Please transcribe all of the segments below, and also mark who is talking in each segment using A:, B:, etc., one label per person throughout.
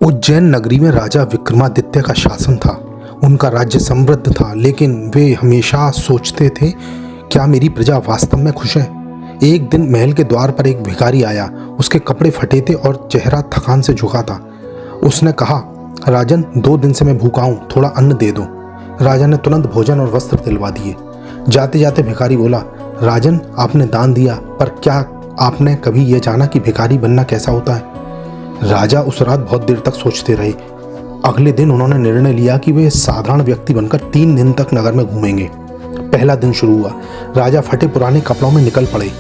A: उज्जैन नगरी में राजा विक्रमादित्य का शासन था। उनका राज्य समृद्ध था, लेकिन वे हमेशा सोचते थे, क्या मेरी प्रजा वास्तव में खुश है। एक दिन महल के द्वार पर एक भिखारी आया। उसके कपड़े फटे थे और चेहरा थकान से झुका था। उसने कहा, राजन, 2 दिन से मैं भूखा हूँ, थोड़ा अन्न दे दो। राजा ने तुरंत भोजन और वस्त्र दिलवा दिए। जाते जाते भिखारी बोला, राजन, आपने दान दिया, पर क्या आपने कभी यह जाना कि भिखारी बनना कैसा होता है। राजा उस रात बहुत देर तक सोचते रहे। अगले दिन उन्होंने निर्णय लिया कि वे साधारण व्यक्ति बनकर 3 दिन तक नगर में घूमेंगे। पहला दिन शुरू हुआ। राजा फटे पुराने कपड़ों में निकल पड़े।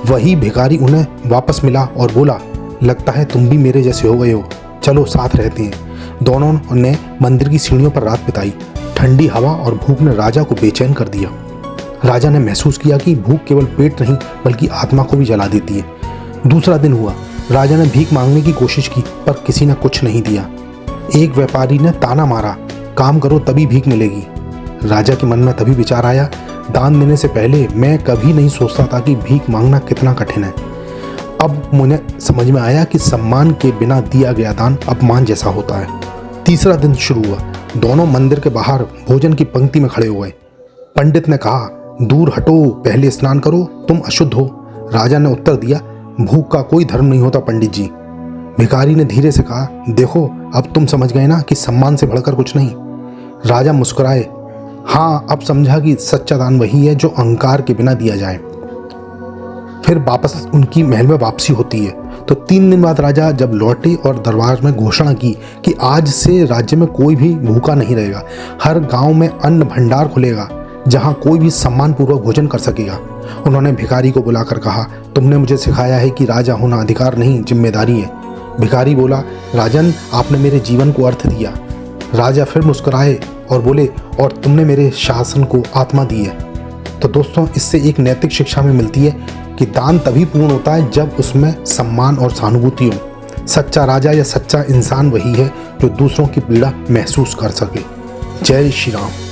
A: वही भिखारी उन्हें वापस मिला और बोला, लगता है तुम भी मेरे जैसे हो गए हो, चलो साथ रहते हैं। दोनों ने मंदिर की सीढ़ियों पर रात बिताई। ठंडी हवा और भूख ने राजा को बेचैन कर दिया। राजा ने महसूस किया कि भूख केवल पेट नहीं बल्कि आत्मा को भी जला देती है। दूसरा दिन हुआ। राजा ने भीख मांगने की कोशिश की, पर किसी ने कुछ नहीं दिया। एक व्यापारी ने ताना मारा, काम करो तभी भीख मिलेगी। राजा के मन में तभी विचार आया, दान देने से पहले मैं कभी नहीं सोचता था कि भीख मांगना कितना कठिन है। अब मुझे समझ में आया कि सम्मान के बिना दिया गया दान अपमान जैसा होता है। तीसरा दिन शुरू हुआ। दोनों मंदिर के बाहर भोजन की पंक्ति में खड़े हुए। पंडित ने कहा, दूर हटो, पहले स्नान करो, तुम अशुद्ध हो। राजा ने उत्तर दिया, भूख का कोई धर्म नहीं होता पंडित जी। भिखारी ने धीरे से कहा, देखो, अब तुम समझ गए ना कि सम्मान से बढ़कर कुछ नहीं। राजा मुस्कुराए, हाँ, अब समझा कि सच्चा दान वही है जो अहंकार के बिना दिया जाए। फिर वापस उनकी महल में वापसी होती है। तो 3 दिन बाद राजा जब लौटे और दरबार में घोषणा की कि आज से राज्य में कोई भी भूखा नहीं रहेगा, हर गांव में अन्न भंडार खुलेगा जहां कोई भी सम्मानपूर्वक भोजन कर सकेगा। उन्होंने भिखारी को बुलाकर कहा, तुमने मुझे सिखाया है कि राजा होना अधिकार नहीं, जिम्मेदारी है। भिखारी बोला, राजन, आपने मेरे जीवन को अर्थ दिया। राजा फिर मुस्कुराए और बोले, और तुमने मेरे शासन को आत्मा दी है। तो दोस्तों, इससे एक नैतिक शिक्षा में मिलती है कि दान तभी पूर्ण होता है जब उसमें सम्मान और सहानुभूति हो। सच्चा राजा या सच्चा इंसान वही है जो दूसरों की पीड़ा महसूस कर सके। जय श्री राम।